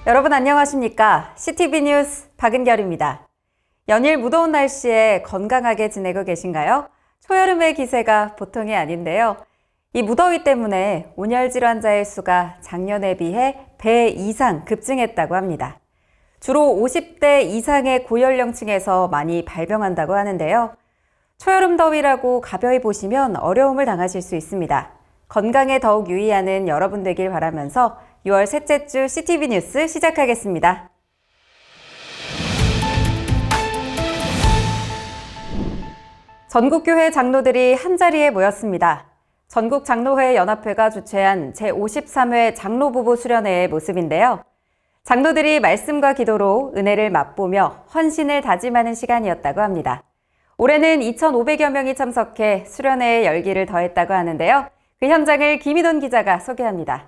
여러분 안녕하십니까? CTV 뉴스 박은결입니다. 연일 무더운 날씨에 건강하게 지내고 계신가요? 초여름의 기세가 보통이 아닌데요. 이 무더위 때문에 온열 질환자의 수가 작년에 비해 배 이상 급증했다고 합니다. 주로 50대 이상의 고연령층에서 많이 발병한다고 하는데요. 초여름 더위라고 가벼이 보시면 어려움을 당하실 수 있습니다. 건강에 더욱 유의하는 여러분 되길 바라면서 6월 셋째 주 CTV 뉴스 시작하겠습니다. 전국교회 장로들이 한자리에 모였습니다. 전국장로회 연합회가 주최한 제53회 장로부부 수련회의 모습인데요. 장로들이 말씀과 기도로 은혜를 맛보며 헌신을 다짐하는 시간이었다고 합니다. 올해는 2,500여 명이 참석해 수련회의 열기를 더했다고 하는데요. 그 현장을 김희돈 기자가 소개합니다.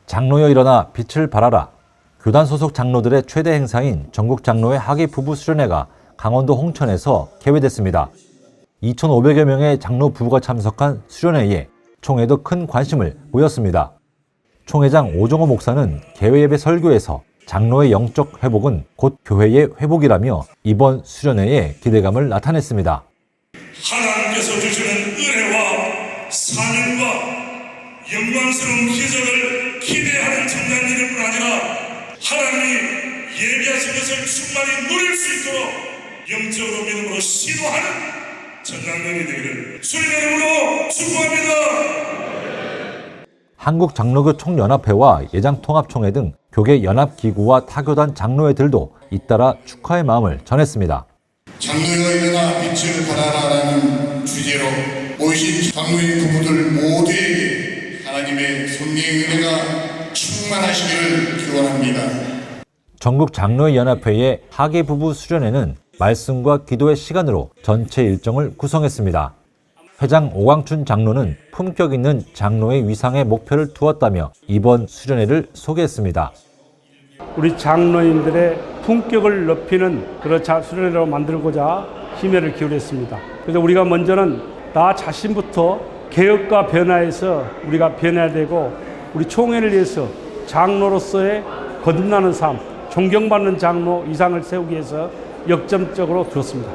장로여 일어나 빛을 발하라. 교단 소속 장로들의 최대 행사인 전국장로회 하계 부부 수련회가 강원도 홍천에서 개회됐습니다. 2,500여 명의 장로 부부가 참석한 수련회에 총회도 큰 관심을 보였습니다. 총회장 오종호 목사는 개회 예배 설교에서 장로의 영적 회복은 곧 교회의 회복이라며 이번 수련회에 기대감을 나타냈습니다. 하나님께서 주시는 은혜와 사명과 영광스러운 기적을 기대하는 청년들일 뿐 아니라 하나님이 예비하신 것을 충만히 누릴 수 있도록 영적으로 믿음으로 시도하는 청년들이 되기를 주님의 이름으로 축복합니다. 한국장로교 총연합회와 예장통합총회 등 교계 연합기구와 타교단 장로회들도 잇따라 축하의 마음을 전했습니다. 장로여 일어나 빛을 발하라라는 주제로 모이신 장로의 부부들 모두에게 하나님의 성령의 은혜가 충만하시기를 기원합니다. 전국장로연합회의 하계부부 수련회는 말씀과 기도의 시간으로 전체 일정을 구성했습니다. 회장 오광춘 장로는 품격 있는 장로의 위상에 목표를 두었다며 이번 수련회를 소개했습니다. 우리 장로님들의 품격을 높이는 그런 수련회로 만들고자 힘을 기울였습니다. 그래서 우리가 먼저는 나 자신부터 개혁과 변화에서 우리가 변해야 되고 우리 총회를 위해서 장로로서의 거듭나는 삶, 존경받는 장로 이상을 세우기 위해서 역점적으로 두었습니다.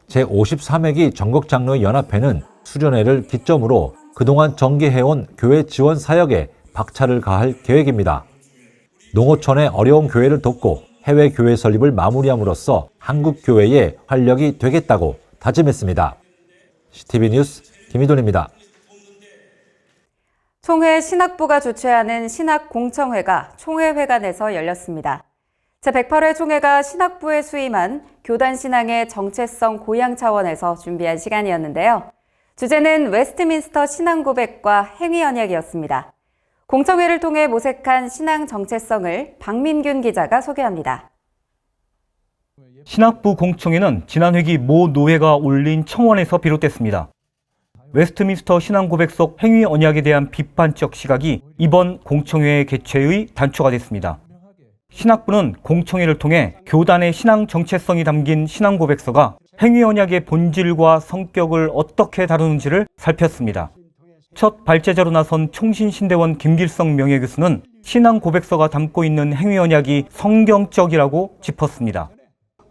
제53회기 전국장로연합회는 수련회를 기점으로 그동안 전개해온 교회 지원 사역에 박차를 가할 계획입니다. 농어촌의 어려운 교회를 돕고 해외 교회 설립을 마무리함으로써 한국 교회의 활력이 되겠다고 다짐했습니다. CTV 뉴스 김희돈입니다. 총회 신학부가 주최하는 신학공청회가 총회회관에서 열렸습니다. 제108회 총회가 신학부에 수임한 교단 신앙의 정체성 고양 차원에서 준비한 시간이었는데요. 주제는 웨스트민스터 신앙 고백과 행위 언약이었습니다. 공청회를 통해 모색한 신앙 정체성을 박민균 기자가 소개합니다. 신학부 공청회는 지난 회기 모 노회가 올린 청원에서 비롯됐습니다. 웨스트민스터 신앙 고백 속 행위 언약에 대한 비판적 시각이 이번 공청회 개최의 단초가 됐습니다. 신학부는 공청회를 통해 교단의 신앙 정체성이 담긴 신앙 고백서가 행위 언약의 본질과 성격을 어떻게 다루는지를 살폈습니다. 첫 발제자로 나선 총신신대원 김길성 명예교수는 신앙 고백서가 담고 있는 행위 언약이 성경적이라고 짚었습니다.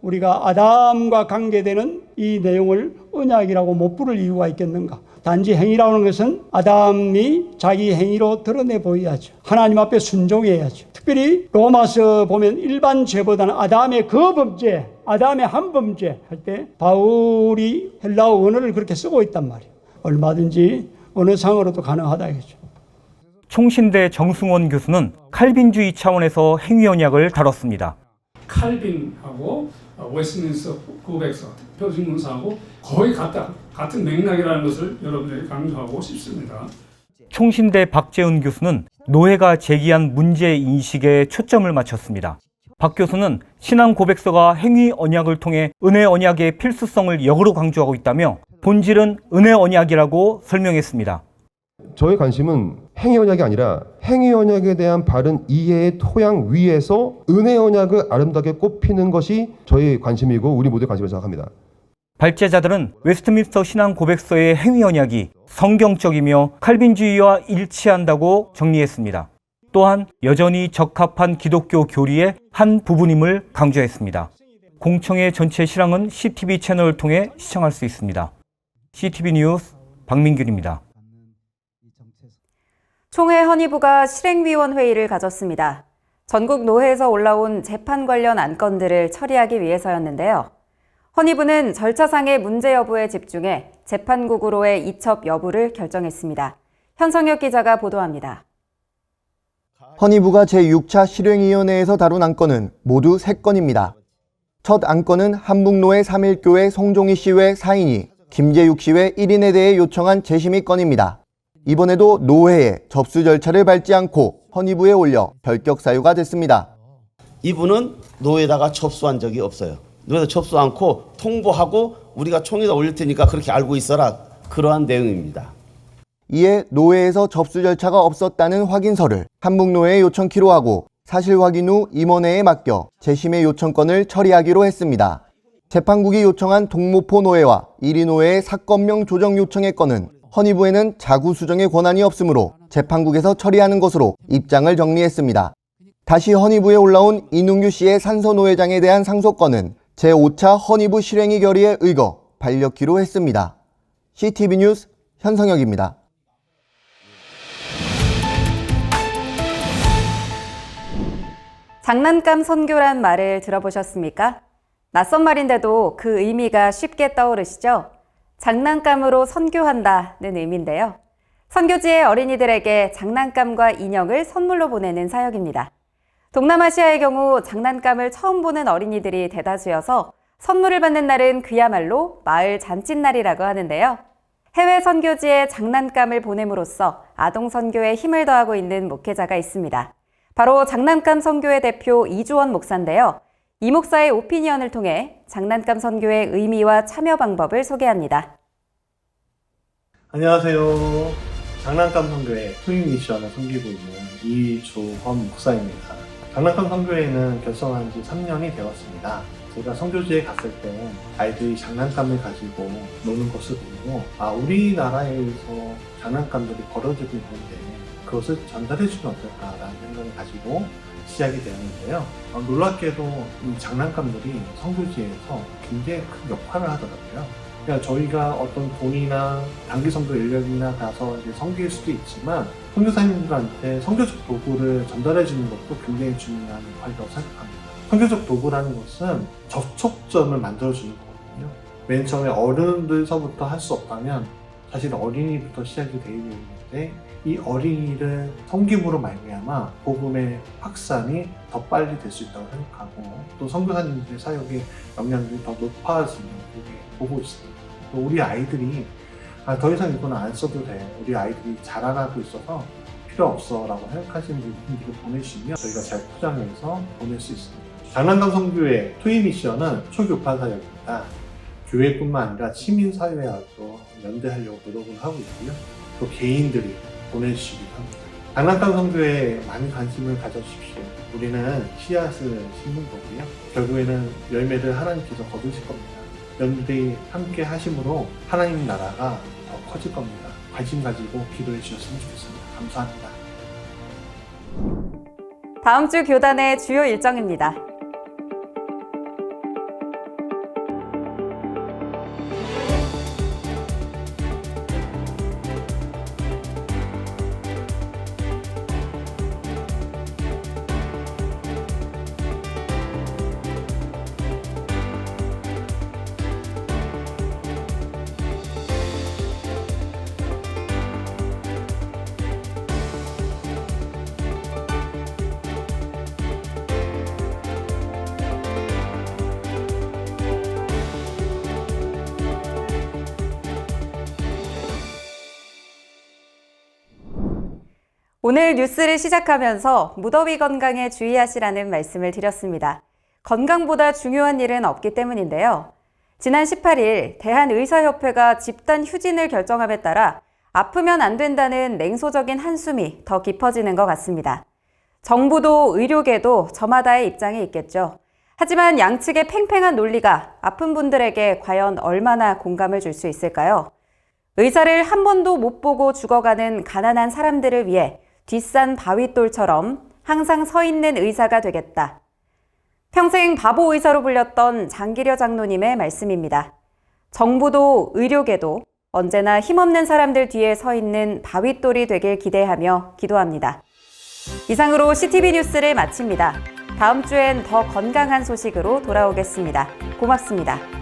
우리가 아담과 관계되는 이 내용을 언약이라고 못 부를 이유가 있겠는가? 단지 행위라는 것은 아담이 자기 행위로 드러내 보여야죠. 하나님 앞에 순종해야죠. 특별히 로마서 보면 일반 죄보다는 아담의 그 범죄, 아담의 한 범죄 할 때 바울이 헬라어 언어를 그렇게 쓰고 있단 말이에요. 얼마든지 어느 상으로도 가능하다 이거죠. 총신대 정승원 교수는 칼빈주의 차원에서 행위 언약을 다뤘습니다. 칼빈하고 웨스트민스터 고백서, 표준문사하고 거의 같은 맥락이라는 것을 여러분들이 강조하고 싶습니다. 총신대 박재훈 교수는 노회가 제기한 문제인식에 초점을 맞췄습니다. 박 교수는 신앙 고백서가 행위 언약을 통해 은혜 언약의 필수성을 역으로 강조하고 있다며 본질은 은혜 언약이라고 설명했습니다. 저의 관심은 행위 언약이 아니라 행위 언약에 대한 바른 이해의 토양 위에서 은혜 언약을 아름답게 꼽히는 것이 저의 관심이고 우리 모두의 관심을 생각합니다. 발제자들은 웨스트민스터 신앙 고백서의 행위 언약이 성경적이며 칼빈주의와 일치한다고 정리했습니다. 또한 여전히 적합한 기독교 교리의 한 부분임을 강조했습니다. 공청회 전체 실황은 CTV 채널을 통해 시청할 수 있습니다. CTV 뉴스 박민균입니다. 총회 헌의부가 실행위원회의를 가졌습니다. 전국 노회에서 올라온 재판 관련 안건들을 처리하기 위해서였는데요. 헌의부는 절차상의 문제 여부에 집중해 재판국으로의 이첩 여부를 결정했습니다. 현성혁 기자가 보도합니다. 헌의부가 제6차 실행위원회에서 다룬 안건은 모두 3건입니다. 첫 안건은 한북노회 3.1교회 송종희 씨 외 4인이 김재육 씨 외 1인에 대해 요청한 재심의 건입니다. 이번에도 노회에 접수 절차를 밟지 않고 헌의부에 올려 결격 사유가 됐습니다. 이분은 노회에다가 접수한 적이 없어요. 노회에다 접수 않고 통보하고 우리가 총회에다 올릴 테니까 그렇게 알고 있어라. 그러한 내용입니다. 이에 노회에서 접수 절차가 없었다는 확인서를 한북노회에 요청키로 하고 사실 확인 후 임원회에 맡겨 재심의 요청건을 처리하기로 했습니다. 재판국이 요청한 동모포 노회와 이리노회의 사건명 조정 요청의 건은 헌의부에는 자구 수정의 권한이 없으므로 재판국에서 처리하는 것으로 입장을 정리했습니다. 다시 헌의부에 올라온 이능규 씨의 산서노회장에 대한 상소건은 제5차 헌의부 실행위 결의에 의거 반려키로 했습니다. CTV 뉴스 현성혁입니다. 장난감 선교란 말을 들어보셨습니까? 낯선 말인데도 그 의미가 쉽게 떠오르시죠? 장난감으로 선교한다는 의미인데요. 선교지의 어린이들에게 장난감과 인형을 선물로 보내는 사역입니다. 동남아시아의 경우 장난감을 처음 보는 어린이들이 대다수여서 선물을 받는 날은 그야말로 마을 잔칫날이라고 하는데요. 해외 선교지에 장난감을 보냄으로써 아동 선교에 힘을 더하고 있는 목회자가 있습니다. 바로 장난감 선교회 대표 이주원 목사인데요. 이 목사의 오피니언을 통해 장난감 선교의 의미와 참여 방법을 소개합니다. 안녕하세요. 장난감 선교회 투입 미션을 섬기고 있는 이주원 목사입니다. 장난감 선교회는 결성한 지 3년이 되었습니다. 제가 선교지에 갔을 때 아이들이 장난감을 가지고 노는 것을 보고 우리나라에서 장난감들이 버려지고 있는데 그것을 전달해주면 어떨까라는 생각을 가지고 시작이 되었는데요. 놀랍게도 이 장난감들이 선교지에서 굉장히 큰 역할을 하더라고요. 그러니까 저희가 어떤 돈이나 단기 선교 인력이나 가서 이제 선교일 수도 있지만 선교사님들한테 선교적 도구를 전달해주는 것도 굉장히 중요한 역할이라고 생각합니다. 선교적 도구라는 것은 접촉점을 만들어주는 거거든요. 맨 처음에 어른들서부터 할 수 없다면 사실 어린이부터 시작이 되어야 되는데 이 어린이를 섬김으로 말미암아 복음의 확산이 더 빨리 될 수 있다고 생각하고 또 선교사님들의 사역의 역량이 더 높아지는 그렇게 보고 있습니다. 또 우리 아이들이 더 이상 이거는 안 써도 돼. 우리 아이들이 자라나고 있어서 필요 없어 라고 생각하시는 분들을 보내주시면 저희가 잘 포장해서 보낼 수 있습니다. 장난감 선교회 투입 미션은 초교파 사역입니다. 교회뿐만 아니라 시민사회와도 연대하려고 노력을 하고 있고요. 또 개인들이 보내주시기도 합니다. 장난감 선교에 많은 관심을 가져주십시오. 우리는 씨앗을 심는 거고요. 결국에는 열매를 하나님께서 거두실 겁니다. 여러분들이 함께 하심으로 하나님 나라가 더 커질 겁니다. 관심 가지고 기도해 주셨으면 좋겠습니다. 감사합니다. 다음 주 교단의 주요 일정입니다. 오늘 뉴스를 시작하면서 무더위 건강에 주의하시라는 말씀을 드렸습니다. 건강보다 중요한 일은 없기 때문인데요. 지난 18일 대한의사협회가 집단 휴진을 결정함에 따라 아프면 안 된다는 냉소적인 한숨이 더 깊어지는 것 같습니다. 정부도 의료계도 저마다의 입장이 있겠죠. 하지만 양측의 팽팽한 논리가 아픈 분들에게 과연 얼마나 공감을 줄 수 있을까요? 의사를 한 번도 못 보고 죽어가는 가난한 사람들을 위해 뒷산 바윗돌처럼 항상 서 있는 의사가 되겠다. 평생 바보 의사로 불렸던 장기려 장로님의 말씀입니다. 정부도 의료계도 언제나 힘없는 사람들 뒤에 서 있는 바윗돌이 되길 기대하며 기도합니다. 이상으로 CTV 뉴스를 마칩니다. 다음 주엔 더 건강한 소식으로 돌아오겠습니다. 고맙습니다.